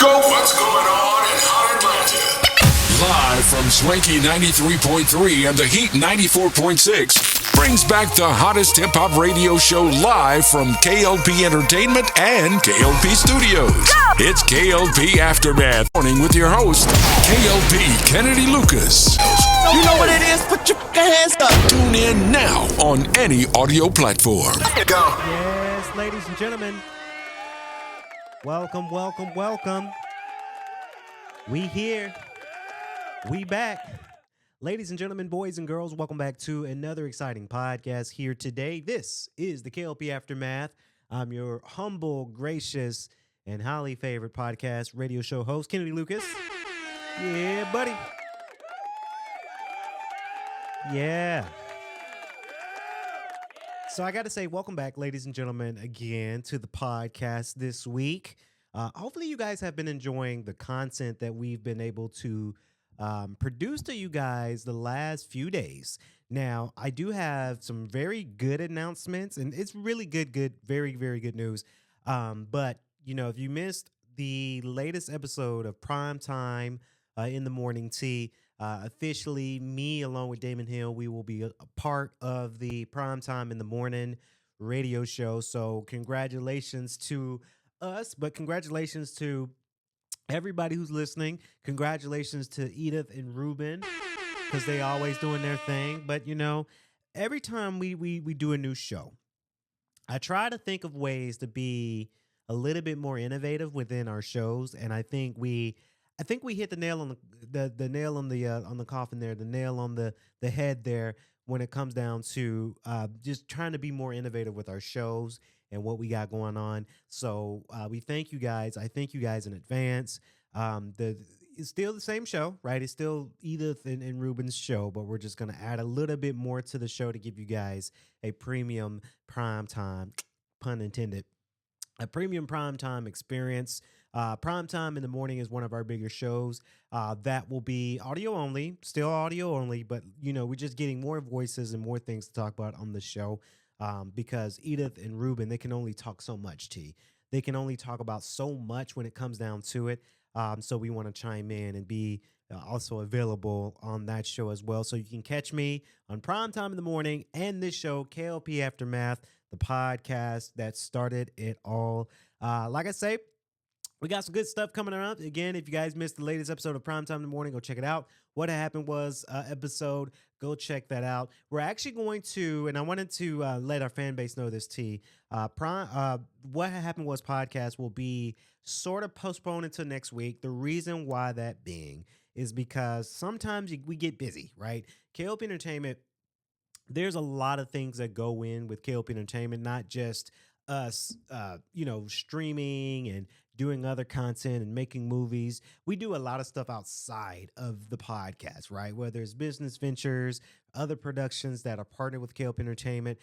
What's going on in Hot Atlanta? Live from Swanky 93.3 and the Heat 94.6 brings back the hottest hip-hop radio show live from K.L.P Entertainment and K.L.P Studios. It's K.L.P Aftermath Morning with your host, K.L.P Kennedy Lucas. You know what it is? Put your hands up. Tune in now on any audio platform. Go. Yes, ladies and gentlemen. Welcome, welcome, welcome. We here. We back. Ladies and gentlemen, boys and girls, welcome back to another exciting podcast here today. This is the K.L.P Aftermath. I'm your humble, gracious, and highly favorite podcast radio show host, Kennedy Lucas. Yeah, buddy. Yeah. So I got to say, welcome back, ladies and gentlemen, again to the podcast this week. Hopefully you guys have been enjoying the content that we've been able to produce to you guys the last few days. Now, I do have some very good announcements, and it's really good, very, very good news. But, you know, if you missed the latest episode of Prime Time in the Morning Tea, officially, me along with Damon Hill, we will be a part of the Prime Time in the Morning radio show. So congratulations to us, but congratulations to everybody who's listening. Congratulations to Edith and Ruben, because they always doing their thing. But, you know, every time we do a new show, I try to think of ways to be a little bit more innovative within our shows, and I think we hit the nail on the nail on the coffin there, the nail on the head there when it comes down to just trying to be more innovative with our shows and what we got going on. So we thank you guys. I thank you guys in advance. It's still the same show, right? It's still Edith and Ruben's show, but we're just going to add a little bit more to the show to give you guys a premium prime time, pun intended, a premium prime time experience. Prime Time in the Morning is one of our bigger shows. That will be audio only, still audio only, but, you know, we're just getting more voices and more things to talk about on the show because Edith and Ruben, they can only talk so much, T. They can only talk about so much when it comes down to it. So we want to chime in and be also available on that show as well. So you can catch me on Prime Time in the Morning and this show, K.L.P Aftermath, the podcast that started it all. Like I say, we got some good stuff coming up. Again, if you guys missed the latest episode of Primetime in the Morning, go check it out. What Happened Was episode, go check that out. We're actually going to, and I wanted to let our fan base know this, T. What Happened Was podcast will be sort of postponed until next week. The reason why that being is because sometimes we get busy, right? K.L.P Entertainment, there's a lot of things that go in with K.L.P Entertainment, not just us, streaming and doing other content and making movies. We do a lot of stuff outside of the podcast, right? Whether it's business ventures, other productions that are partnered with K.L.P Entertainment.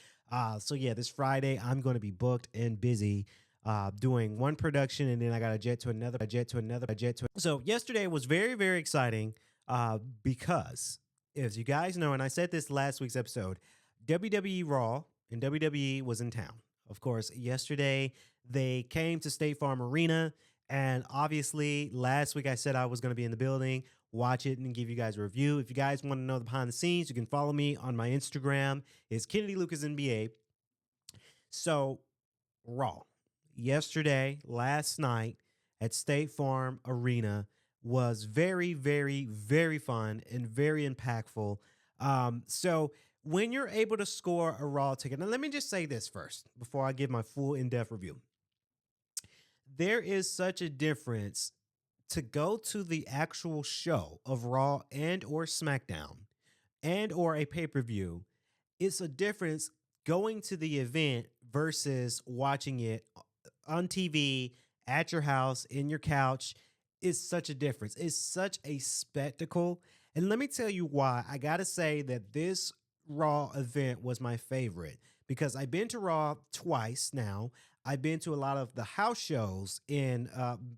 So yeah, this Friday, I'm going to be booked and busy doing one production, and then I got a jet to another. So yesterday was very, very exciting because, as you guys know, and I said this last week's episode, WWE Raw and WWE was in town. Of course, yesterday they came to State Farm Arena, and obviously last week I said I was going to be in the building, watch it, and give you guys a review. If you guys want to know the behind the scenes, you can follow me on my Instagram. It's Kennedy Lucas NBA. So, Raw, yesterday, last night at State Farm Arena was very, very, very fun and very impactful. So when you're able to score a Raw ticket, now let me just say this first before I give my full in-depth review. There is such a difference to go to the actual show of Raw and or SmackDown and or a pay-per-view. It's a difference going to the event versus watching it on TV at your house, in your couch. It's such a difference. It's such a spectacle. And let me tell you why. I got to say that this Raw event was my favorite because I've been to Raw twice now. I've been to a lot of the house shows in,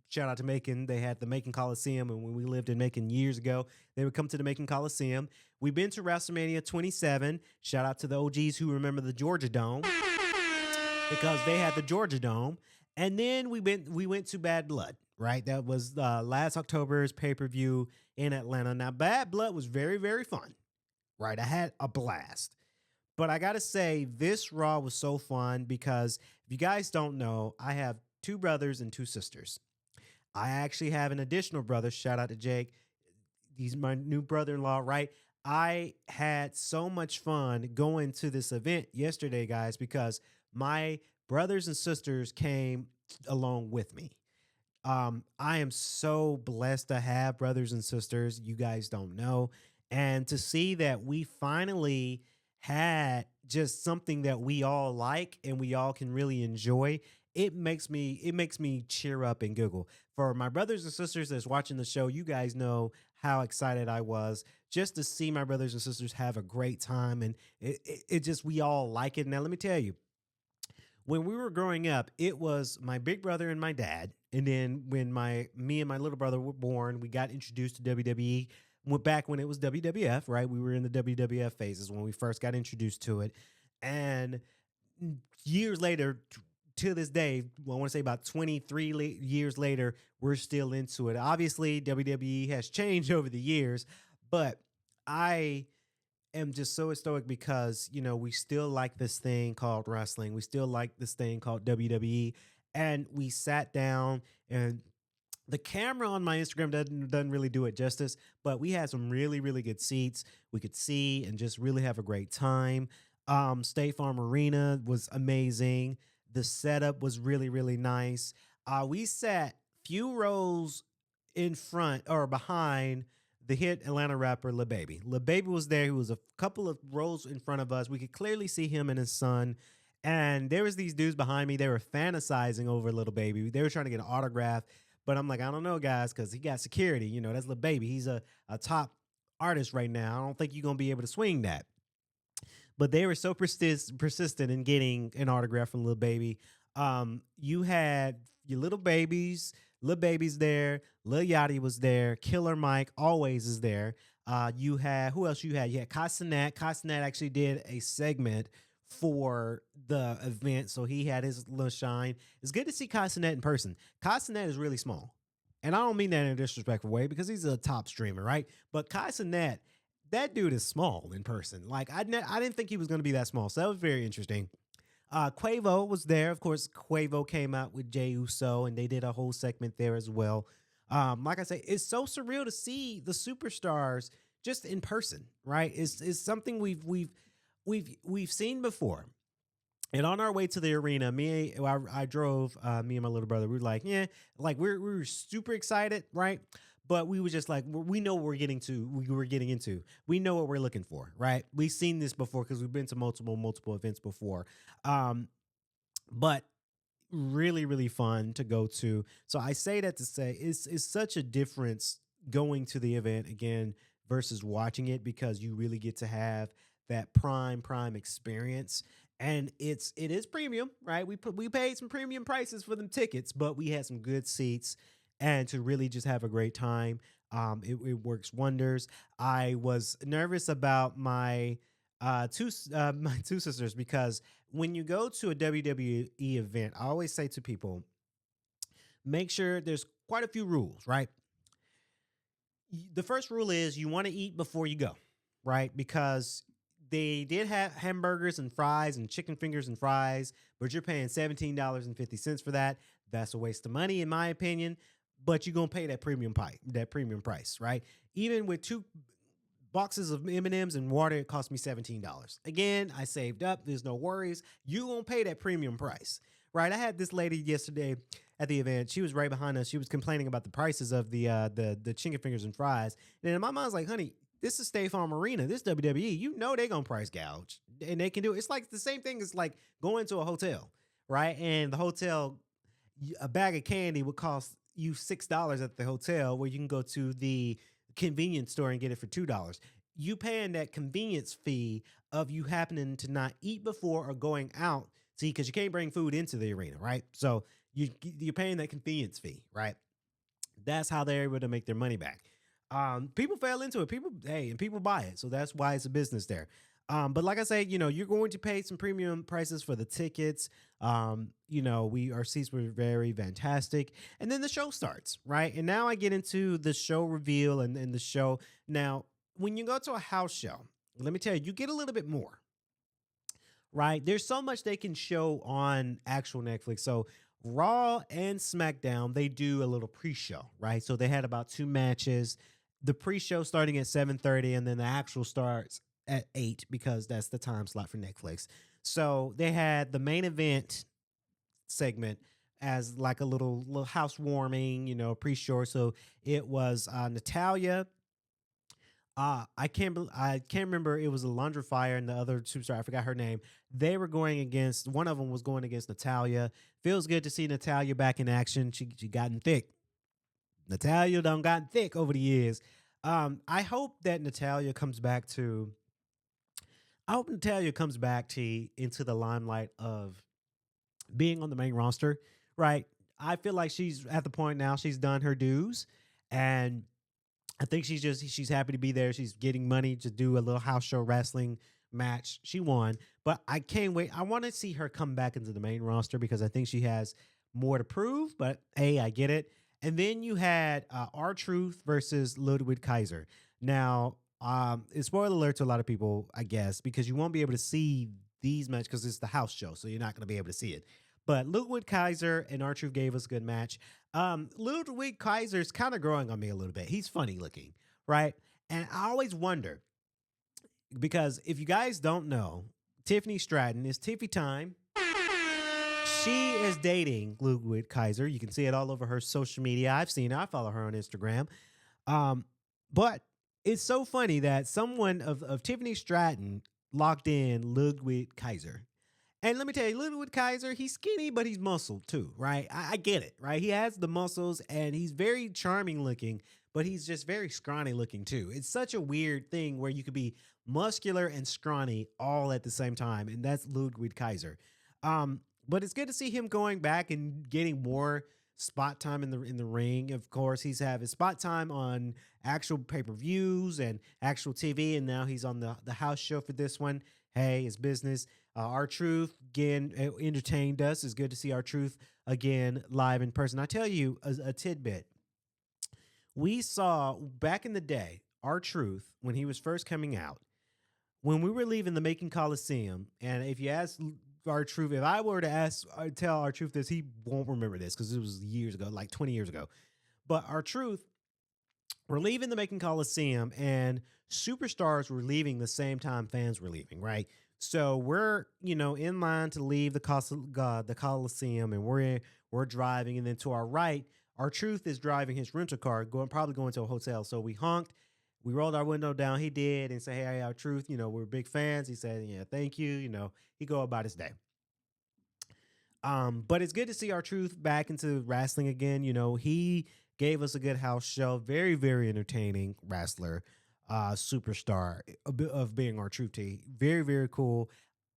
shout out to Macon. They had the Macon Coliseum, and when we lived in Macon years ago, they would come to the Macon Coliseum. We've been to WrestleMania 27. Shout out to the OGs who remember the Georgia Dome because they had the Georgia Dome. And then we went to Bad Blood. right? That was last October's pay per view in Atlanta. Now, Bad Blood was very, very fun, right? I had a blast. But I got to say, this Raw was so fun because if you guys don't know, I have two brothers and two sisters. I actually have an additional brother. Shout out to Jake. He's my new brother-in-law, right? I had so much fun going to this event yesterday, guys, because my brothers and sisters came along with me. I am so blessed to have brothers and sisters. You guys don't know. And to see that we finally had just something that we all like and we all can really enjoy, it makes me cheer up and giggle. For my brothers and sisters that's watching the show, you guys know how excited I was just to see my brothers and sisters have a great time, and it just we all like it. Now let me tell you, when we were growing up, it was my big brother and my dad. And then when me and my little brother were born, we got introduced to WWE. Went back when it was WWF, right? We were in the WWF phases when we first got introduced to it. And years later, to this day, well, I want to say about 23 years later, we're still into it. Obviously, WWE has changed over the years, but I am just so stoic because we still like this thing called wrestling. We still like this thing called WWE, and we sat down and the camera on my Instagram doesn't really do it justice, but we had some really really good seats. We could see and just really have a great time. State Farm Arena was amazing. The setup was really really nice. We sat few rows in front or behind the hit Atlanta rapper Lil Baby. Lil Baby was there. He was a couple of rows in front of us. We could clearly see him and his son. And there was these dudes behind me. They were fantasizing over Little Baby. They were trying to get an autograph. But I'm like, I don't know, guys, because he got security. That's Lil Baby. He's a top artist right now. I don't think you're going to be able to swing that. But they were so persistent in getting an autograph from Lil Baby. You had your Lil Baby's there, Lil Yachty was there, Killer Mike always is there. You had who else? You had Castanet. Castanet actually did a segment for the event, so he had his little shine. It's good to see Castanet in person. Castanet is really small, and I don't mean that in a disrespectful way because he's a top streamer, right? But Castanet, that dude is small in person. Like I didn't think he was going to be that small, so that was very interesting. Quavo was there. Of course, Quavo came out with Jey Uso, and they did a whole segment there as well. Like I say, it's so surreal to see the superstars just in person, right? It's something we've seen before. And on our way to the arena, I drove me and my little brother. We were like, yeah, like we were super excited, right? But we were just like, we know what we're getting to. We were getting into. We know what we're looking for, right? We've seen this before because we've been to multiple events before. But really, really fun to go to. So I say that to say it's such a difference going to the event again versus watching it because you really get to have that prime experience. And it is premium, right? We paid some premium prices for them tickets, but we had some good seats and to really just have a great time. It works wonders. I was nervous about my my two sisters because when you go to a WWE event, I always say to people, make sure there's quite a few rules, right? The first rule is you want to eat before you go, right? Because they did have hamburgers and fries and chicken fingers and fries, but you're paying $17.50 for that. That's a waste of money, in my opinion. But you're gonna pay that premium price, right? Even with two boxes of M&Ms and water, it cost me $17. Again, I saved up. There's no worries. You gonna pay that premium price, right? I had this lady yesterday at the event. She was right behind us. She was complaining about the prices of the chicken fingers and fries. And in my mind's like, honey, this is State Farm Arena. This WWE. You know they gonna price gouge, and they can do it. It's like the same thing as like going to a hotel, right? And the hotel, a bag of candy would cost you $6 at the hotel, where you can go to the convenience store and get it for $2. You paying that convenience fee of you happening to not eat before or going out, see, because you can't bring food into the arena, right? So you're paying that convenience fee, right? That's how they're able to make their money back. People fell into it. People buy it, so that's why it's a business there. But like I say, you're going to pay some premium prices for the tickets. Our seats were very fantastic. And then the show starts, right? And now I get into the show reveal and the show. Now, when you go to a house show, let me tell you, you get a little bit more, right? There's so much they can show on actual Netflix. So Raw and SmackDown, they do a little pre-show, right? So they had about two matches. The pre-show starting at 7:30, and then the actual starts at 8 because that's the time slot for Netflix. So they had the main event segment as like a little housewarming, pre-show. So it was Natalia. I can't remember. It was a Laundry and the other superstar. I forgot her name. They were going against one of them was going against Natalia. Feels good to see Natalia back in action. She gotten thick. Natalia done gotten thick over the years. I hope that Natalia comes back to. I hope Natalia comes back to into the limelight of being on the main roster. Right. I feel like she's at the point now. She's done her dues, and I think she's happy to be there. She's getting money to do a little house show wrestling match. She won, but I can't wait. I want to see her come back into the main roster because I think she has more to prove. But hey, I get it. And then you had R Truth versus Ludwig Kaiser. Now, it's spoiler alert to a lot of people, I guess, because you won't be able to see these matches because it's the house show, so you're not going to be able to see it. But Ludwig Kaiser and R Truth gave us a good match. Ludwig Kaiser's kind of growing on me a little bit. He's funny looking, right? And I always wonder because if you guys don't know, Tiffany Stratton is Tiffy Time. She is dating Ludwig Kaiser. You can see it all over her social media. I've seen her. I follow her on Instagram. But it's so funny that someone of Tiffany Stratton locked in Ludwig Kaiser. And let me tell you, Ludwig Kaiser, he's skinny, but he's muscled too, right? I get it, right? He has the muscles and he's very charming looking, but he's just very scrawny looking too. It's such a weird thing where you could be muscular and scrawny all at the same time, and that's Ludwig Kaiser. But it's good to see him going back and getting more spot time in the ring. Of course, he's having spot time on actual pay-per-views and actual TV, and now he's on the house show for this one. Hey, it's business. Our Truth again entertained us. It's good to see Our Truth again live in person. I tell you a tidbit. We saw back in the day Our Truth when he was first coming out. When we were leaving the Macon Coliseum, and if you ask Our Truth, if I were to tell Our Truth this, he won't remember this because it was years ago, like 20 years ago. But Our Truth, we're leaving the Macon Coliseum, and superstars were leaving the same time fans were leaving, right? So we're, in line to leave the Coliseum, and we're driving, and then to our right, Our Truth is driving his rental car, probably going to a hotel. So we honked, we rolled our window down. He did, and said, "Hey, Our Truth, we're big fans." He said, "Yeah, thank you." He go about his day. But it's good to see Our Truth back into wrestling again. He gave us a good house show. Very, very entertaining wrestler, superstar of being Our Truth T. Very, very cool.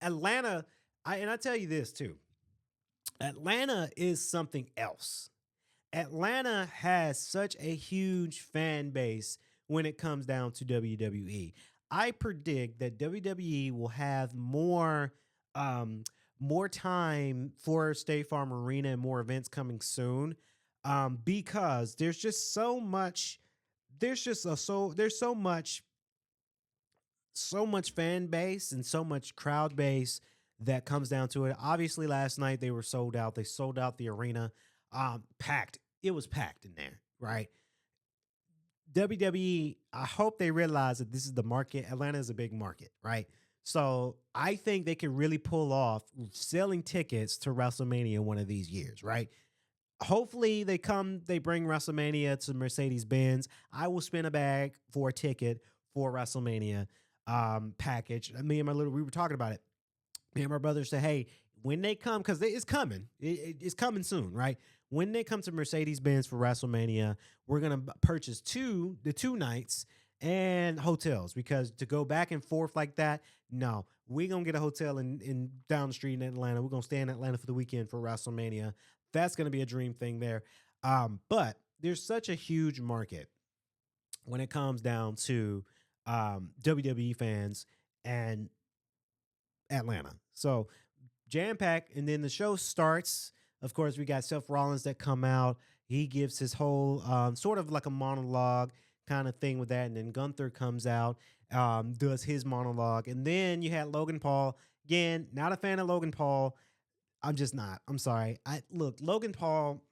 Atlanta, I tell you this too. Atlanta is something else. Atlanta has such a huge fan base when it comes down to WWE. I predict that WWE will have um, more time for State Farm Arena and more events coming soon, because there's just so much. There's so much fan base and so much crowd base that comes down to it. Obviously, last night they were sold out. They sold out the arena, packed. It was packed in there, right? WWE, I hope they realize that this is the market. Atlanta is a big market, right? So I think they can really pull off selling tickets to WrestleMania one of these years, right? Hopefully they bring WrestleMania to Mercedes Benz. I will spend a bag for a ticket for WrestleMania package. We were talking about it. Me and my brother said, "Hey, when they come, because it's coming, it's coming soon, right? When they come to Mercedes Benz for WrestleMania, we're gonna purchase the two nights and hotels because to go back and forth like that, no, we're gonna get a hotel in down the street in Atlanta. We're gonna stay in Atlanta for the weekend for WrestleMania. That's gonna be a dream thing there. But there's such a huge market when it comes down to WWE fans, and Atlanta. So jam packed, and then the show starts. Of course, we got Seth Rollins that come out. He gives his whole sort of like a monologue kind of thing with that, and then Gunther comes out, does his monologue, and then you had Logan Paul. Again, not a fan of Logan Paul. I'm just not. I'm sorry. I look Logan Paul.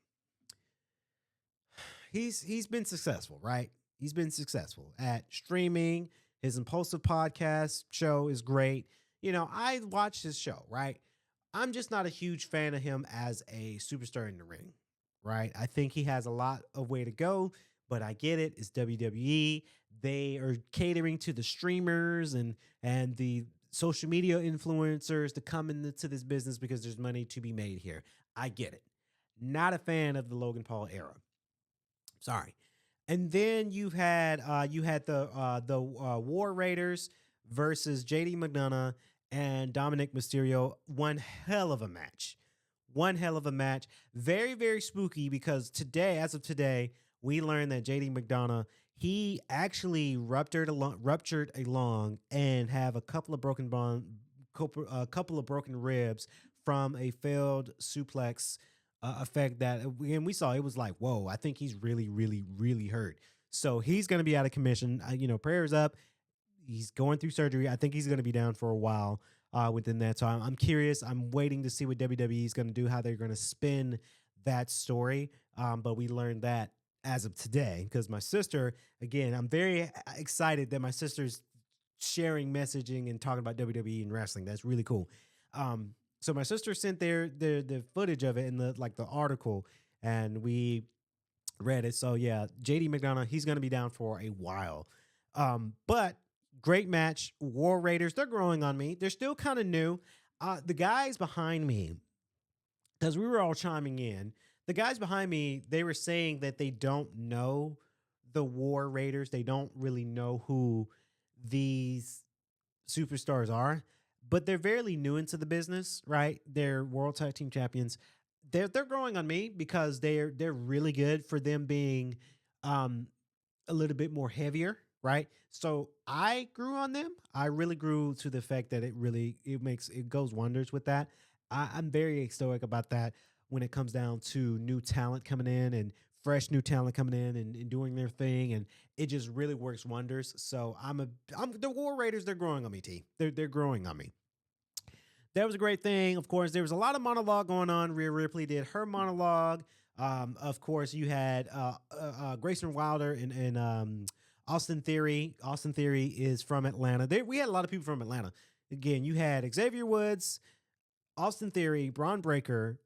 He's been successful, right? He's been successful at streaming. His Impulsive podcast show is great. I watched his show, right? I'm just not a huge fan of him as a superstar in the ring, right? I think he has a lot of way to go, but I get it. It's WWE. They are catering to the streamers and the social media influencers to come into this business because there's money to be made here. I get it. Not a fan of the Logan Paul era. Sorry. And then you had the War Raiders versus JD McDonough and Dominic Mysterio. One hell of a match. One hell of a match. Very, very spooky because today, as of today, we learned that JD McDonough, he actually ruptured a lung and have a couple of couple of broken ribs from a failed suplex effect that and we saw. It was like, whoa, I think he's really, really, really hurt. So he's going to be out of commission. Prayers up. He's going through surgery. I think he's going to be down for a while within that. So I'm curious. I'm waiting to see what WWE is going to do, how they're going to spin that story. But we learned that as of today because my sister, again, I'm very excited that my sister's sharing messaging and talking about WWE and wrestling. That's really cool. So my sister sent the footage of it in the article, and we read it. So yeah, JD McDonough, he's gonna be down for a while. But great match. War Raiders, they're growing on me. They're still kind of new. The guys behind me, because we were all chiming in, the guys behind me, they were saying that they don't know the War Raiders. They don't really know who these superstars are, but they're fairly new into the business, right? They're world tag team champions. They're growing on me because they're really good for them being a little bit more heavier, right? So I grew on them. I really grew to the fact that it goes wonders with that. I'm very stoic about that when it comes down to new talent coming in and fresh new talent coming in and doing their thing, and it just really works wonders. So I'm the War Raiders. They're growing on me, T. They're growing on me. That was a great thing. Of course, there was a lot of monologue going on. Rhea Ripley did her monologue. Of course, you had Grayson Wilder and Austin Theory. Austin Theory is from Atlanta. We had a lot of people from Atlanta. Again, you had Xavier Woods, Austin Theory, Braun Breaker.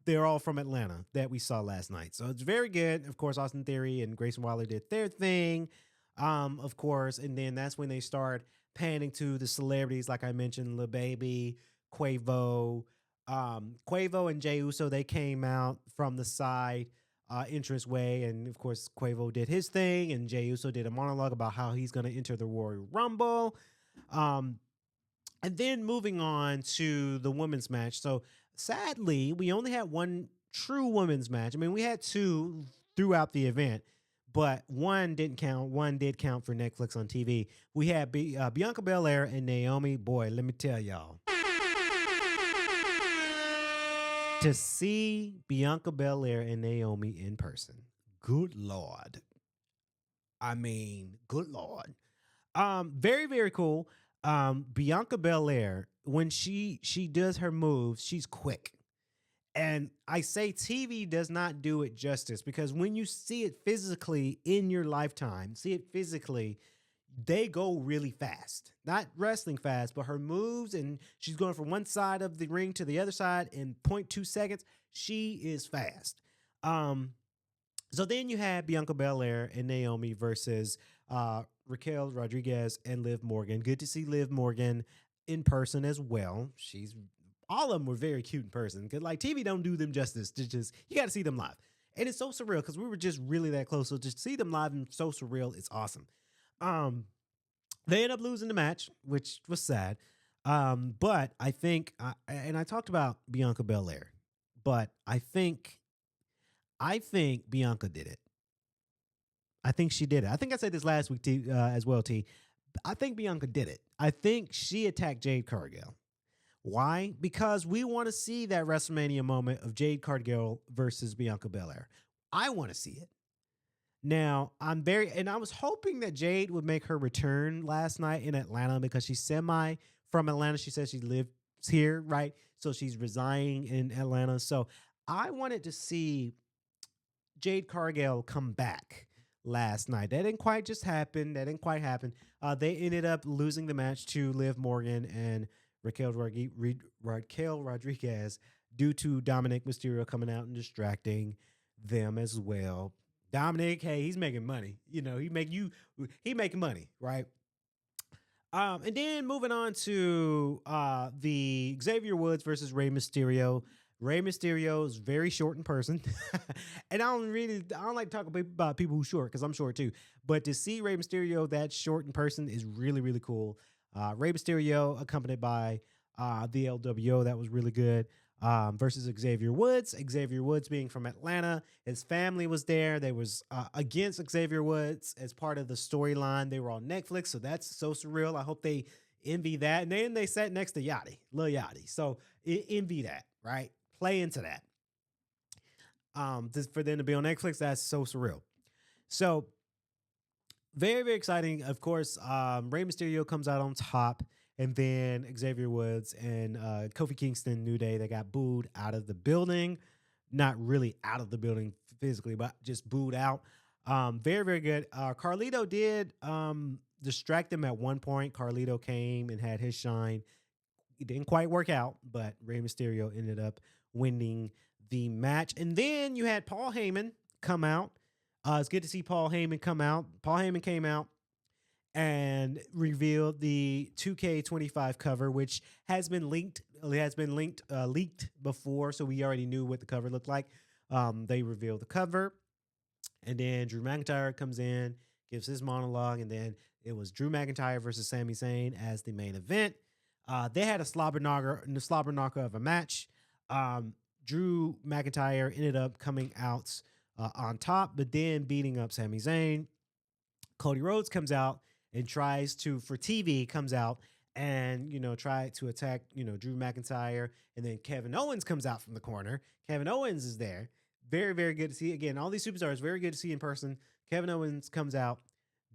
They're all from Atlanta that we saw last night. So it's very good. Of course, Austin Theory and Grayson Waller did their thing. Of course, and then that's when they start panning to the celebrities, like I mentioned, Lil Baby, Quavo. Quavo and Jey Uso, they came out from the side entrance way. And of course, Quavo did his thing, and Jey Uso did a monologue about how he's going to enter the Royal Rumble. And then moving on to the women's match. So sadly, we only had one true women's match. I mean, we had two throughout the event, but one didn't count. One did count for Netflix on TV. We had Bianca Belair and Naomi. Boy, let me tell y'all. To see Bianca Belair and Naomi in person, good Lord. I mean, good Lord. Very, very cool. Bianca Belair, when she does her moves, she's quick. And I say TV does not do it justice because when you see it physically in your lifetime, see it physically, they go really fast. Not wrestling fast, but her moves, and she's going from one side of the ring to the other side in 0.2 seconds. She is fast. So then you had Bianca Belair and Naomi versus Raquel Rodriguez and Liv Morgan. Good to see Liv Morgan in person as well. All of them were very cute in person because like TV don't do them justice. You got to see them live, and it's so surreal because we were just really that close. So just see them live and so surreal. It's awesome. They end up losing the match, which was sad. But I think, and I talked about Bianca Belair, but I think Bianca did it. I think she did it. I think I said this last week as well, T. I think Bianca did it. I think she attacked Jade Cargill. Why? Because we want to see that WrestleMania moment of Jade Cargill versus Bianca Belair. I want to see it. Now, and I was hoping that Jade would make her return last night in Atlanta because she's semi from Atlanta. She says she lives here, right? So she's residing in Atlanta. So I wanted to see Jade Cargill come back last night. That didn't quite just happen. That didn't quite happen. They ended up losing the match to Liv Morgan and Raquel Rodriguez due to Dominic Mysterio coming out and distracting them as well. Dominic, hey, he's making money. You know, he making money, right? And then moving on to the Xavier Woods versus Rey Mysterio. Rey Mysterio is very short in person, and I don't like to talk about people who short because I'm short too. But to see Rey Mysterio that short in person is really really cool. Rey Mysterio accompanied by the LWO, that was really good. Versus Xavier Woods. Xavier Woods being from Atlanta, his family was there. They was against Xavier Woods as part of the storyline. They were on Netflix, so that's so surreal. I hope they envy that. And then they sat next to Yachty, Lil Yachty. So envy that, right? Play into that. Just for them to be on Netflix, that's so surreal. So very, very exciting. Of course, Rey Mysterio comes out on top. And then Xavier Woods and Kofi Kingston, New Day, they got booed out of the building. Not really out of the building physically, but just booed out. Very, very good. Carlito did distract them at one point. Carlito came and had his shine. It didn't quite work out, but Rey Mysterio ended up winning the match. And then you had Paul Heyman come out. It's good to see Paul Heyman come out. Paul Heyman came out and revealed the 2K25 cover, which has been leaked before, so we already knew what the cover looked like. They revealed the cover, and then Drew McIntyre comes in, gives his monologue, and then it was Drew McIntyre versus Sami Zayn as the main event. They had a slobber knocker of a match. Drew McIntyre ended up coming out on top, but then beating up Sami Zayn. Cody Rhodes comes out and tries to, for TV, comes out and, try to attack, Drew McIntyre. And then Kevin Owens comes out from the corner. Kevin Owens is there. Very, very good to see. Again, all these superstars, very good to see in person. Kevin Owens comes out,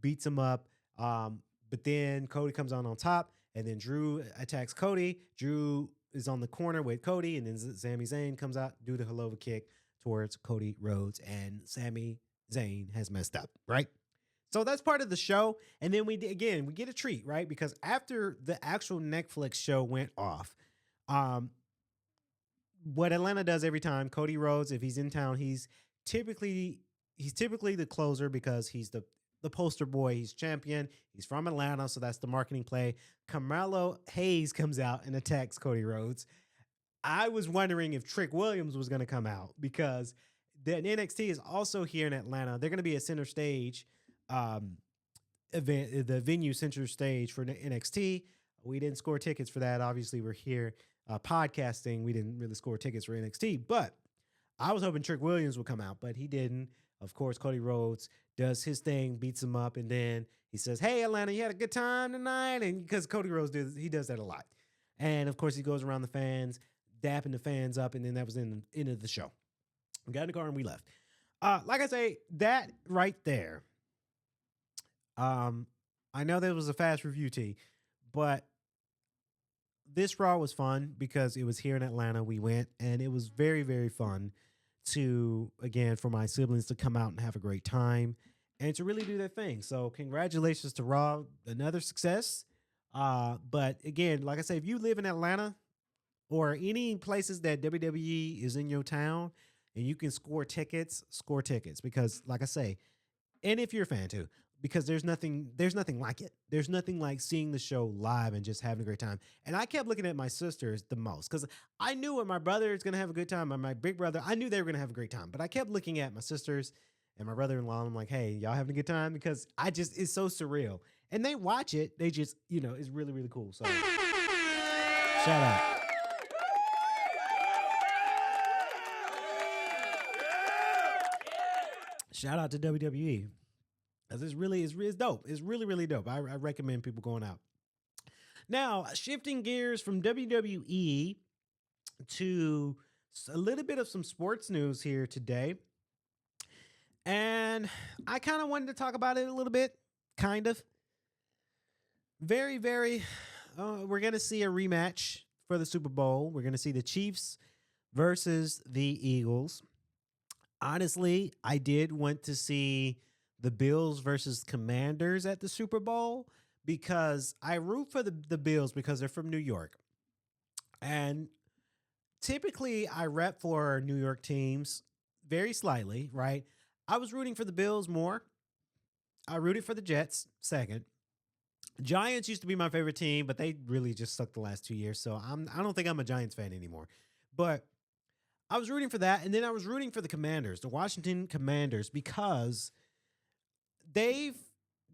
beats him up. But then Cody comes on top, and then Drew attacks Cody. Drew is on the corner with Cody, and then Sami Zayn comes out, do the Helova kick towards Cody Rhodes, and Sami Zayn has messed up, right? So that's part of the show. And then we get a treat, right? Because after the actual Netflix show went off, what Atlanta does every time, Cody Rhodes, if he's in town, he's typically the closer because he's the poster boy. He's champion. He's from Atlanta, so that's the marketing play. Carmelo Hayes comes out and attacks Cody Rhodes. I was wondering if Trick Williams was going to come out because the NXT is also here in Atlanta. They're going to be a center stage event, the venue center stage for NXT. We didn't score tickets for that. Obviously, we're here podcasting. We didn't really score tickets for NXT, but I was hoping Trick Williams would come out, but he didn't. Of course, Cody Rhodes does his thing, beats him up, and then he says, "Hey, Atlanta, you had a good time tonight?" And because Cody Rhodes does that a lot. And of course, he goes around the fans, dapping the fans up, and then that was the end of the show. We got in the car and we left. Like I say, that right there. I know that was a fast review, T, but this Raw was fun because it was here in Atlanta. We went, and it was very, very fun for my siblings to come out and have a great time and to really do their thing. So congratulations to Raw, another success. But again, like I say, if you live in Atlanta or any places that WWE is in your town and you can score tickets because like I say, and if you're a fan too, because there's nothing like it. There's nothing like seeing the show live and just having a great time. And I kept looking at my sisters the most because I knew when my brother is going to have a good time, and my big brother, I knew they were going to have a great time. But I kept looking at my sisters and my brother-in-law, and I'm like, hey, y'all having a good time? Because it's so surreal. And they watch it. They just, it's really, really cool. So shout out. Shout out to WWE. 'Cause it's dope. It's really, really dope. I recommend people going out. Now, shifting gears from WWE to a little bit of some sports news here today. And I kind of wanted to talk about it a little bit, kind of. Very, very. We're going to see a rematch for the Super Bowl. We're going to see the Chiefs versus the Eagles. Honestly, I did want to see the Bills versus Commanders at the Super Bowl because I root for the Bills because they're from New York. And typically I rep for New York teams very slightly, right? I was rooting for the Bills more. I rooted for the Jets second. Giants used to be my favorite team, but they really just sucked the last 2 years. So I don't think I'm a Giants fan anymore. But I was rooting for that, and then I was rooting for the Commanders, the Washington Commanders, because they've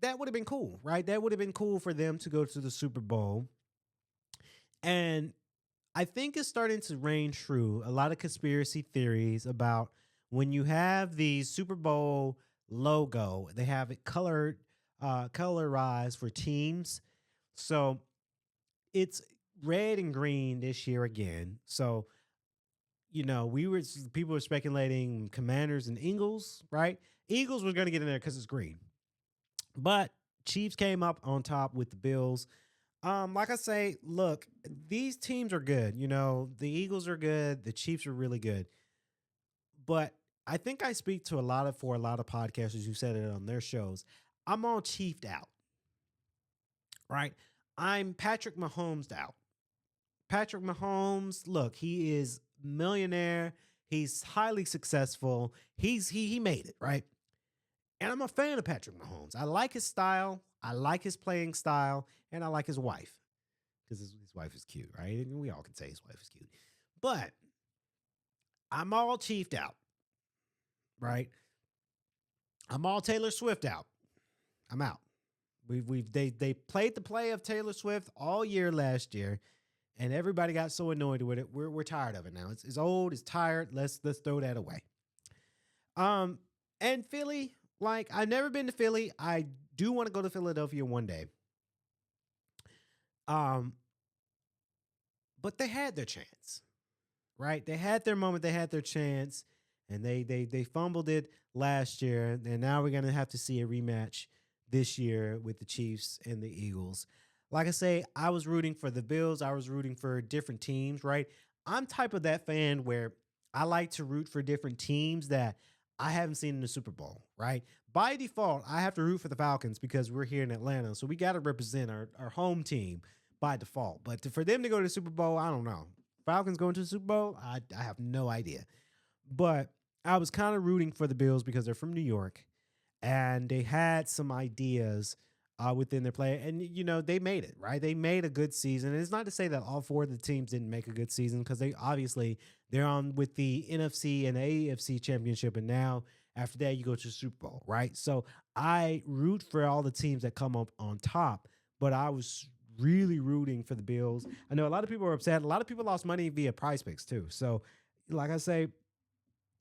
that would have been cool, right? That would have been cool for them to go to the Super Bowl. And I think it's starting to reign true. A lot of conspiracy theories about when you have the Super Bowl logo, they have it colorized for teams. So it's red and green this year again. So, people were speculating Commanders and Eagles, right? Eagles was going to get in there because it's green. But Chiefs came up on top with the Bills. Like I say, look, these teams are good. The Eagles are good. The Chiefs are really good. But I think I speak to for a lot of podcasters who said it on their shows. I'm all chiefed out, right? I'm Patrick Mahomes out. Patrick Mahomes, look, he is millionaire. He's highly successful. He made it, right? And I'm a fan of Patrick Mahomes. I like his style. I like his playing style, and I like his wife because his wife is cute, right? And we all can say his wife is cute. But I'm all chiefed out, right? I'm all Taylor Swift out. I'm out. They played the play of Taylor Swift all year last year, and everybody got so annoyed with it. We're tired of it now. It's old. It's tired. Let's throw that away. And Philly, like I've never been to Philly. I do want to go to Philadelphia one day. But they had their chance, right? They had their moment. They had their chance, and they fumbled it last year. And now we're gonna have to see a rematch this year with the Chiefs and the Eagles. Like I say, I was rooting for the Bills. I was rooting for different teams, right? I'm type of that fan where I like to root for different teams that I haven't seen in the Super Bowl, right? By default, I have to root for the Falcons because we're here in Atlanta. So we got to represent our home team by default. But for them to go to the Super Bowl, I don't know. Falcons going to the Super Bowl? I have no idea. But I was kind of rooting for the Bills because they're from New York and they had some ideas within their play. And, they made it, right? They made a good season. And it's not to say that all four of the teams didn't make a good season because they're on with the NFC and the AFC championship. And now after that, you go to the Super Bowl, right? So I root for all the teams that come up on top, but I was really rooting for the Bills. I know a lot of people are upset. A lot of people lost money via Prize Picks too. So like I say,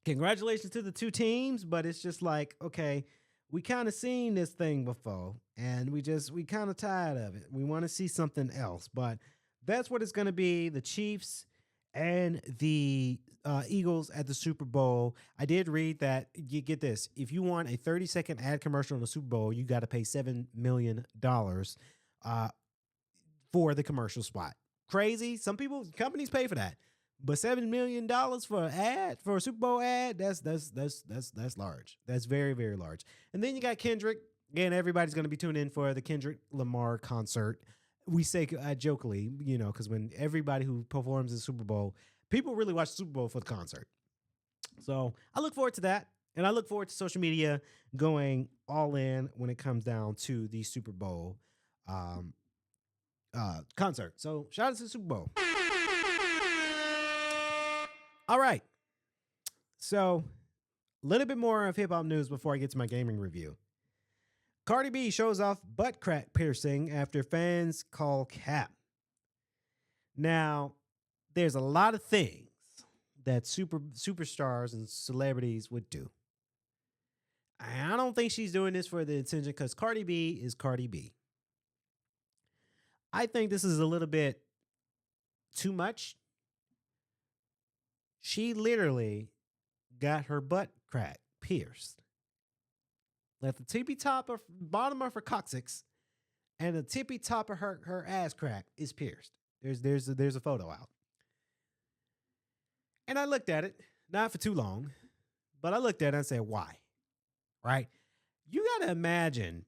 congratulations to the two teams, but it's just like, okay, we kind of seen this thing before and we kind of tired of it. We want to see something else, but that's what it's going to be. The Chiefs and the Eagles at the Super Bowl. I did read that you get this. If you want a 30-second ad commercial in the Super Bowl, you got to pay $7 million for the commercial spot. Crazy. Companies pay for that. But $7 million for an ad, for a Super Bowl ad, that's large. That's very, very large. And then you got Kendrick. Again, everybody's going to be tuning in for the Kendrick Lamar concert. We say jokingly, because when everybody who performs in the Super Bowl, people really watch the Super Bowl for the concert. So I look forward to that. And I look forward to social media going all in when it comes down to the Super Bowl concert. So shout out to the Super Bowl. All right. So a little bit more of hip hop news before I get to my gaming review. Cardi B shows off butt crack piercing after fans call cap. Now, there's a lot of things that superstars and celebrities would do. I don't think she's doing this for the attention because Cardi B is Cardi B. I think this is a little bit too much. She literally got her butt crack pierced. At the tippy top of bottom of her coccyx and the tippy top of her ass crack is pierced. There's a photo out. And I looked at it, not for too long, but I looked at it and said, why? Right? You got to imagine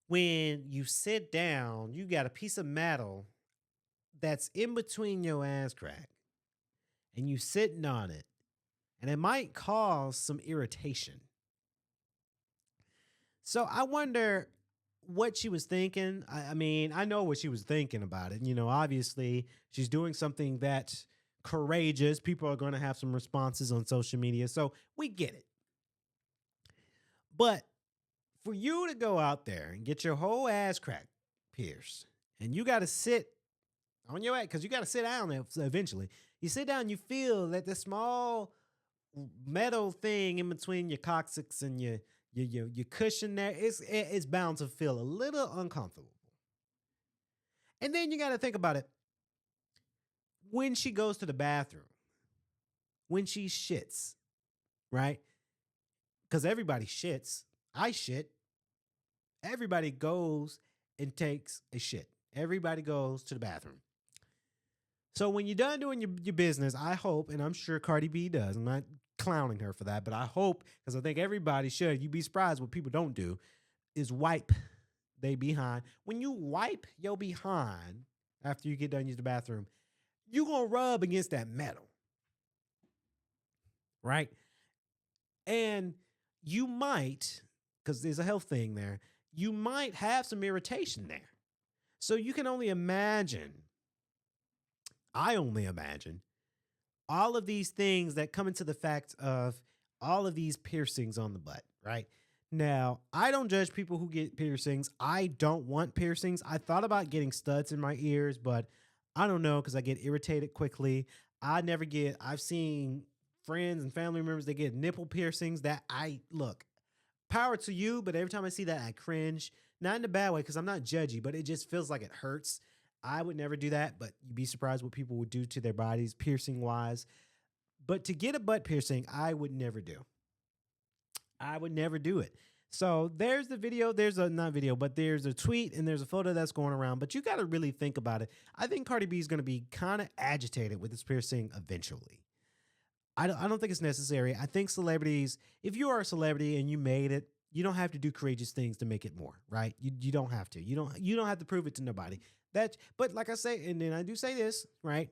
when you sit down, you got a piece of metal that's in between your ass crack and you sitting on it, and it might cause some irritation. So I wonder what she was thinking. I mean, I know what she was thinking about it. Obviously, she's doing something that's courageous. People are going to have some responses on social media. So we get it. But for you to go out there and get your whole ass crack pierced, and you got to sit on your ass, because you got to sit down there eventually. You sit down, you feel that the small metal thing in between your coccyx and your cushion there, it's bound to feel a little uncomfortable. And then you got to think about it. When she goes to the bathroom, when she shits, right? Because everybody shits. I shit. Everybody goes and takes a shit. Everybody goes to the bathroom. So when you're done doing your business, I hope, and I'm sure Cardi B does, I'm not clowning her for that, but I hope, because I think everybody should, you'd be surprised what people don't do, is wipe they behind. When you wipe your behind after you get done using the bathroom, you're going to rub against that metal, right? And you might, because there's a health thing there, you might have some irritation there. So you can only imagine, I only imagine, all of these things that come into the fact of all of these piercings on the butt, right? Now, I don't judge people who get piercings. I don't want piercings. I thought about getting studs in my ears, but I don't know because I get irritated quickly. I've seen friends and family members that get nipple piercings that look, power to you, but every time I see that, I cringe. Not in a bad way because I'm not judgy, but it just feels like it hurts. I would never do that, but you'd be surprised what people would do to their bodies piercing wise. But to get a butt piercing, I would never do. I would never do it. So there's the video. There's a tweet and there's a photo that's going around, but you got to really think about it. I think Cardi B is going to be kind of agitated with this piercing eventually. I don't think it's necessary. I think celebrities, if you are a celebrity and you made it, you don't have to do courageous things to make it more, right? You don't have to. You don't have to prove it to nobody. But like I say, and then I do say this, right?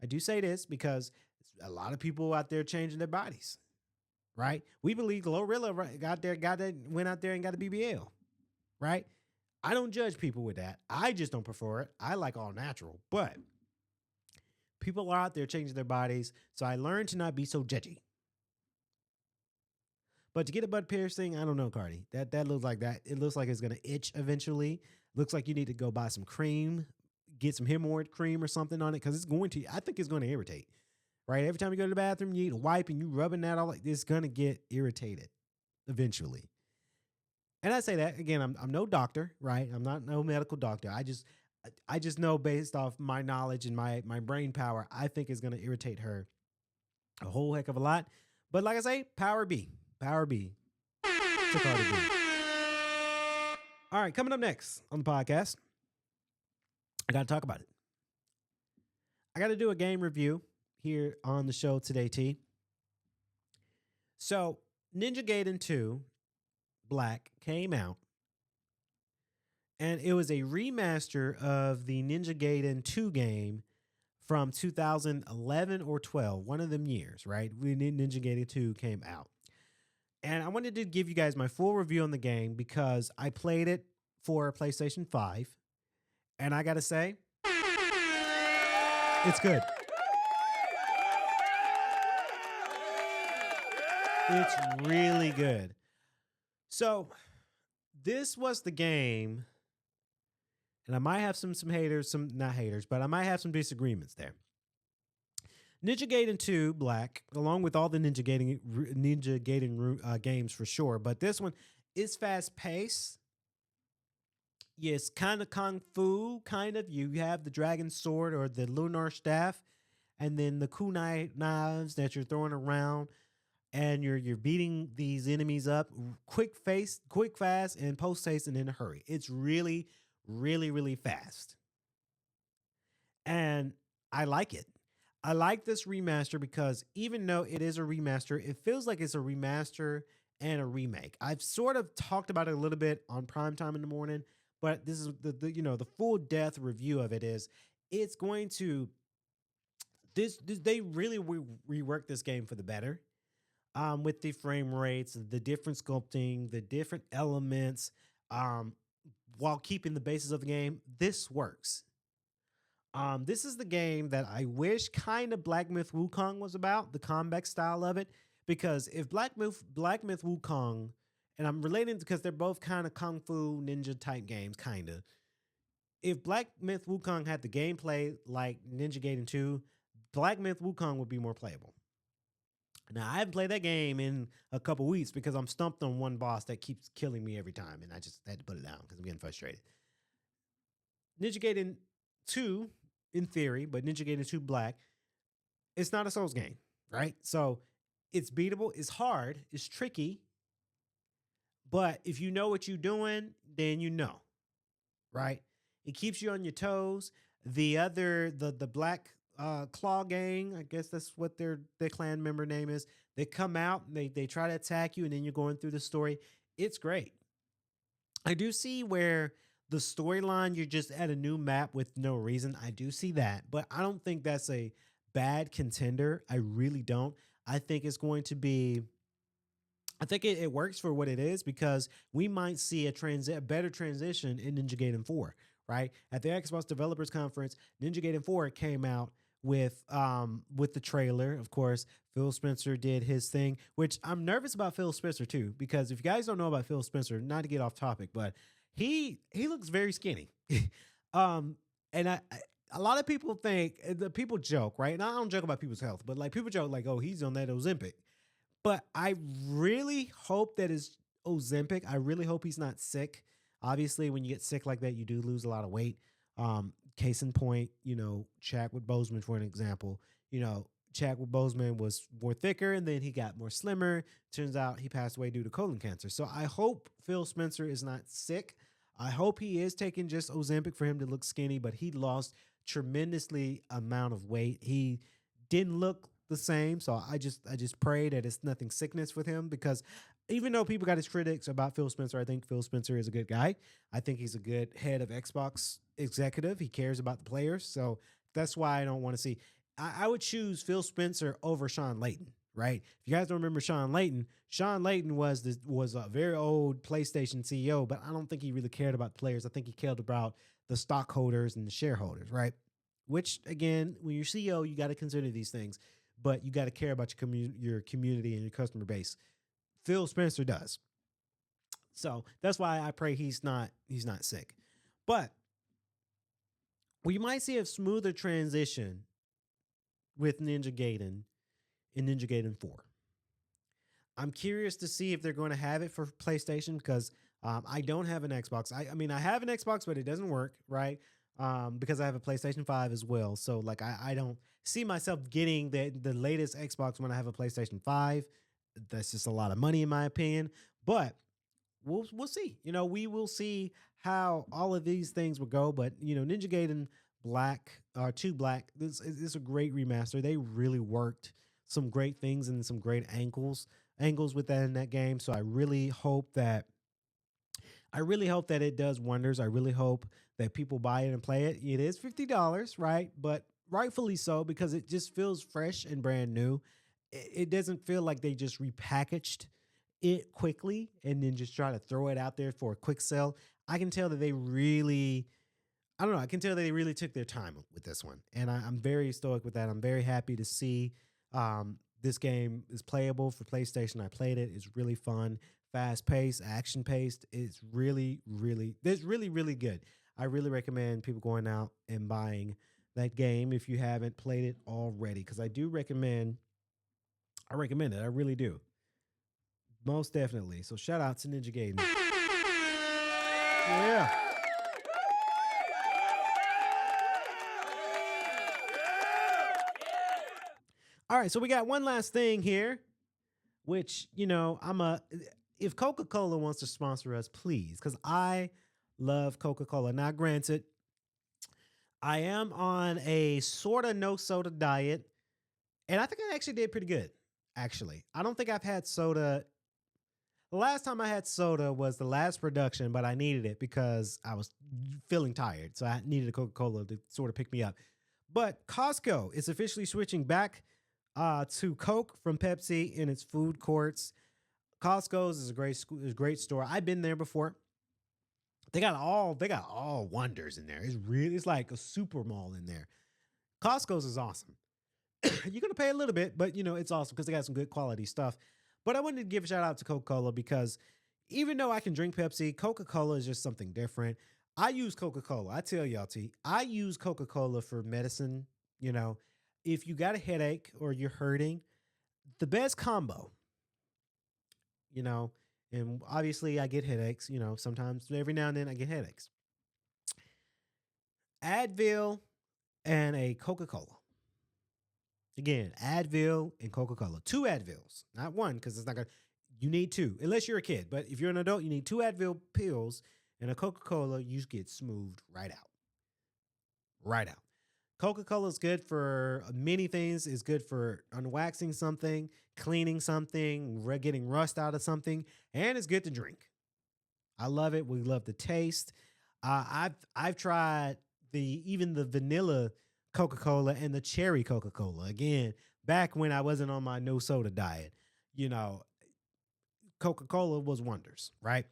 I do say this because a lot of people out there changing their bodies, right? We believe Glorilla went out there and got a BBL, right? I don't judge people with that. I just don't prefer it. I like all natural, but people are out there changing their bodies, so I learned to not be so judgy. But to get a butt piercing, I don't know, Cardi. That looks like that. It looks like it's gonna itch eventually. Looks like you need to go buy some cream, get some hemorrhoid cream or something on it, because I think it's going to irritate. Right? Every time you go to the bathroom, you need a wipe and you rubbing that all like this, gonna get irritated eventually. And I say that again, I'm no doctor, right? I'm not no medical doctor. I just know based off my knowledge and my brain power, I think it's gonna irritate her a whole heck of a lot. But like I say, power B to Cardi B. All right, coming up next on the podcast, I got to talk about it. I got to do a game review here on the show today, T. So, Ninja Gaiden 2 Black came out, and it was a remaster of the Ninja Gaiden 2 game from 2011 or 12, one of them years, right? When Ninja Gaiden 2 came out. And I wanted to give you guys my full review on the game because I played it for PlayStation 5, and I got to say, it's good. It's really good. So, this was the game, and I might have some haters, some not haters, but I might have some disagreements there. Ninja Gaiden 2 Black, along with all the Ninja Gaiden games for sure, but this one is fast paced. Yes, kind of kung fu, kind of. You have the dragon sword or the lunar staff, and then the kunai knives that you're throwing around, and you're beating these enemies up quick, fast, and post haste and in a hurry. It's really, really fast, and I like it. I like this remaster because even though it is a remaster, it feels like it's a remaster and a remake. I've sort of talked about it a little bit on Prime Time in the Morning, but this is the full depth review of it is it's going to this they really reworked this game for the better, with the frame rates, the different sculpting, the different elements, um, while keeping the basis of the game. This works. This is the game that I wish kind of Black Myth Wukong was about, the combat style of it. Because if Black Myth Wukong, and I'm relating because they're both kind of kung fu ninja type games, kind of. If Black Myth Wukong had the gameplay like Ninja Gaiden 2, Black Myth Wukong would be more playable. Now I haven't played that game in a couple weeks because I'm stumped on one boss that keeps killing me every time, and I just had to put it down because I'm getting frustrated. Ninja Gaiden 2, in theory, but Ninja Gaiden 2 Black, it's not a Souls game, right? So it's beatable, it's hard, it's tricky, but if you know what you're doing, then you know, right? It keeps you on your toes. The Black Claw Gang, I guess that's what their clan member name is. They come out, and they try to attack you, and then you're going through the story. It's great. I do see where the storyline, you're just at a new map with no reason. I do see that, but I don't think that's a bad contender. I really don't. I think it's going to be. I think it works for what it is because we might see a better transition in Ninja Gaiden 4, right? At the Xbox Developers Conference, Ninja Gaiden 4 came out with the trailer. Of course, Phil Spencer did his thing, which I'm nervous about Phil Spencer too, because if you guys don't know about Phil Spencer, not to get off topic, but he looks very skinny. um, and a lot of people think the people joke, right? And I don't joke about people's health, but like people joke like, oh, he's on that Ozempic. But I really hope that is Ozempic. I really hope he's not sick. Obviously, when you get sick like that, you do lose a lot of weight. Case in point, Chadwick Boseman, for an example. Chadwick Boseman was more thicker and then he got more slimmer. Turns out he passed away due to colon cancer. So I hope Phil Spencer is not sick. I hope he is taking just Ozempic for him to look skinny, but he lost tremendously amount of weight. He didn't look the same. So I just pray that it's nothing sickness with him, because even though people got his critics about Phil Spencer, I think Phil Spencer is a good guy. I think he's a good head of Xbox executive. He cares about the players. So that's why I don't want to see. I would choose Phil Spencer over Sean Layton, right? If you guys don't remember Sean Layton was a very old PlayStation CEO, but I don't think he really cared about the players. I think he cared about the stockholders and the shareholders, right? Which again, when you're CEO, you got to consider these things, but you got to care about your community and your customer base. Phil Spencer does. So that's why I pray he's not sick. But we might see a smoother transition with Ninja Gaiden in Ninja Gaiden 4. I'm curious to see if they're going to have it for PlayStation, because I don't have an Xbox. I mean, I have an Xbox, but it doesn't work, right? Because I have a PlayStation 5 as well. So like I don't see myself getting the latest Xbox when I have a PlayStation 5. That's just a lot of money in my opinion. But we'll see. We will see how all of these things will go. But Ninja Gaiden Black or 2 Black, this is a great remaster. They really worked some great things and some great angles within that game. So I really hope that it does wonders. I really hope that people buy it and play it. It is $50, right? But rightfully so, because it just feels fresh and brand new. It doesn't feel like they just repackaged it quickly and then just try to throw it out there for a quick sell. I can tell that they really, I don't know, I can tell that they really took their time with this one. And I'm very stoic with that. I'm very happy to see this game is playable for PlayStation. I played it. It's really fun, fast paced, action paced. It's really, really good. I really recommend people going out and buying that game if you haven't played it already, because I recommend it. I really do. Most definitely. So shout out to Ninja Gaiden. Yeah. All right, so we got one last thing here, which, if Coca-Cola wants to sponsor us, please, because I love Coca-Cola. Now, granted, I am on a sort of no soda diet, and I think I actually did pretty good, actually. I don't think I've had soda. The last time I had soda was the last production, but I needed it because I was feeling tired. So I needed a Coca-Cola to sort of pick me up. But Costco is officially switching back to Coke from Pepsi in its food courts. Costco's is a great store. I've been there before. They got all wonders in there. It's like a super mall in there. Costco's is awesome. You're gonna pay a little bit, but it's awesome because they got some good quality stuff. But I wanted to give a shout out to Coca-Cola because even though I can drink Pepsi, Coca-Cola is just something different. I use Coca-Cola. I tell y'all, I use Coca-Cola for medicine. You know, if you got a headache or you're hurting, the best combo, you know, and obviously I get headaches, sometimes every now and then I get headaches. Advil and a Coca-Cola. Again, Advil and Coca-Cola. 2 Advils, not one, because it's not going to, you need 2, unless you're a kid. But if you're an adult, you need 2 Advil pills and a Coca-Cola, you get smoothed right out. Right out. Coca-Cola is good for many things. It's good for unwaxing something, cleaning something, getting rust out of something, and it's good to drink. I love it. We love the taste. I've tried even the vanilla Coca-Cola and the cherry Coca-Cola. Again, back when I wasn't on my no soda diet, Coca-Cola was wonders, right?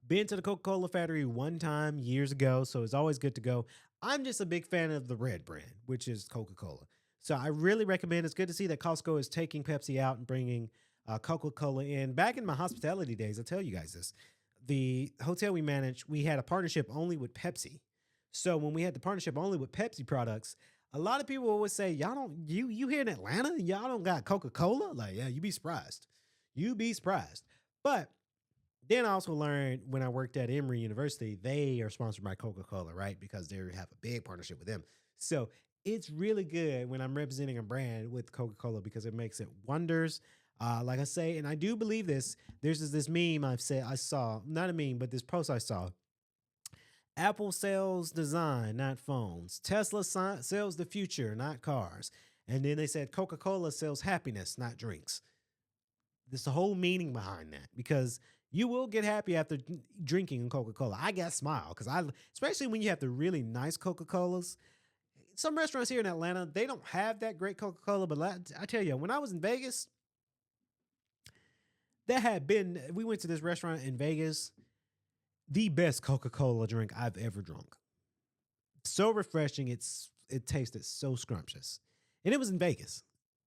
Been to the Coca-Cola factory one time years ago, so it's always good to go. I'm just a big fan of the red brand, which is Coca-Cola. So I really recommend. It's good to see that Costco is taking Pepsi out and bringing Coca-Cola in. Back in my hospitality days, I'll tell you guys this. The hotel we managed, we had a partnership only with Pepsi. So when we had the partnership only with Pepsi products, a lot of people would say, y'all don't, you here in Atlanta, y'all don't got Coca-Cola? Like, yeah, you'd be surprised. You'd be surprised. But then I also learned when I worked at Emory University, they are sponsored by Coca-Cola, right? Because they have a big partnership with them. So it's really good when I'm representing a brand with Coca-Cola because it makes it wonders. Like I say, and I do believe this, there's this meme I saw, not a meme, but this post I saw. Apple sells design, not phones. Tesla sells the future, not cars. And then they said Coca-Cola sells happiness, not drinks. There's the whole meaning behind that because you will get happy after drinking Coca-Cola. I got smile because especially when you have the really nice Coca-Colas. Some restaurants here in Atlanta, they don't have that great Coca-Cola, but I tell you, when I was in Vegas, we went to this restaurant in Vegas, the best Coca-Cola drink I've ever drunk. So refreshing. It tasted so scrumptious. And it was in Vegas,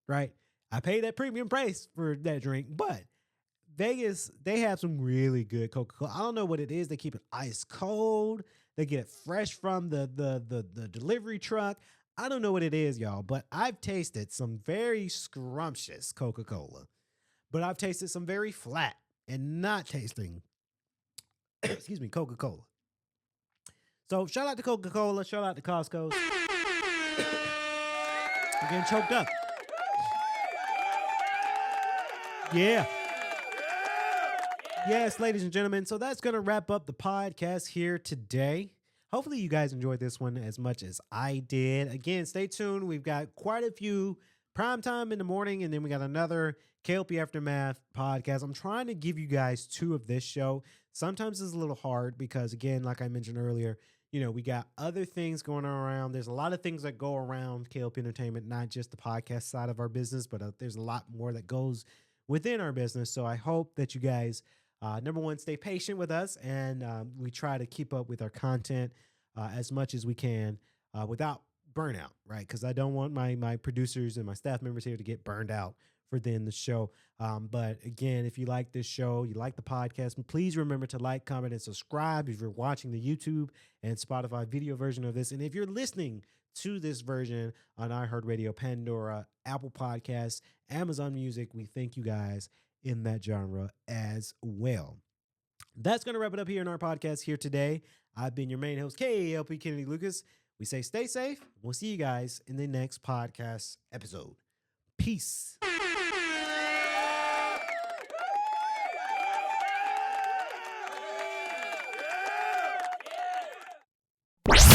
right? I paid that premium price for that drink, but Vegas, they have some really good Coca-Cola. I don't know what it is. They keep it ice cold. They get it fresh from the delivery truck. I don't know what it is, y'all, but I've tasted some very scrumptious Coca-Cola. But I've tasted some very flat and not tasting excuse me, Coca-Cola. So shout out to Coca-Cola. Shout out to Costco. I'm getting choked up. Yeah. Yes, ladies and gentlemen. So that's going to wrap up the podcast here today. Hopefully you guys enjoyed this one as much as I did. Again, stay tuned. We've got quite a few prime time in the morning, and then we got another K.L.P. Aftermath podcast. I'm trying to give you guys 2 of this show. Sometimes it's a little hard because, again, like I mentioned earlier, we got other things going on around. There's a lot of things that go around K.L.P. Entertainment, not just the podcast side of our business, but there's a lot more that goes within our business. So I hope that you guys, number one, stay patient with us, and we try to keep up with our content as much as we can without burnout, right? Because I don't want my producers and my staff members here to get burned out for the show. But again, if you like this show, you like the podcast, please remember to like, comment, and subscribe if you're watching the YouTube and Spotify video version of this. And if you're listening to this version on iHeartRadio, Pandora, Apple Podcasts, Amazon Music. We thank you guys in that genre as well. That's going to wrap it up here in our podcast here today. I've been your main host, K.L.P. Kennedy Lucas. We say stay safe. We'll see you guys in the next podcast episode. Peace.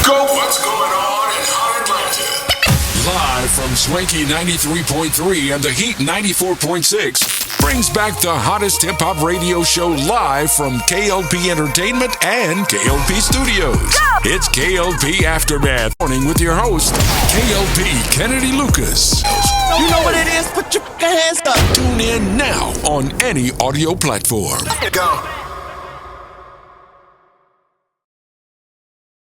Go! What's going on in Hot Atlanta? Live from Swanky 93.3 and the Heat 94.6 brings back the hottest hip-hop radio show live from K.L.P. Entertainment and K.L.P. Studios. Go! It's K.L.P. Aftermath Morning with your host, K.L.P. Kennedy Lucas. You know what it is? Put your hands up. Tune in now on any audio platform. Go.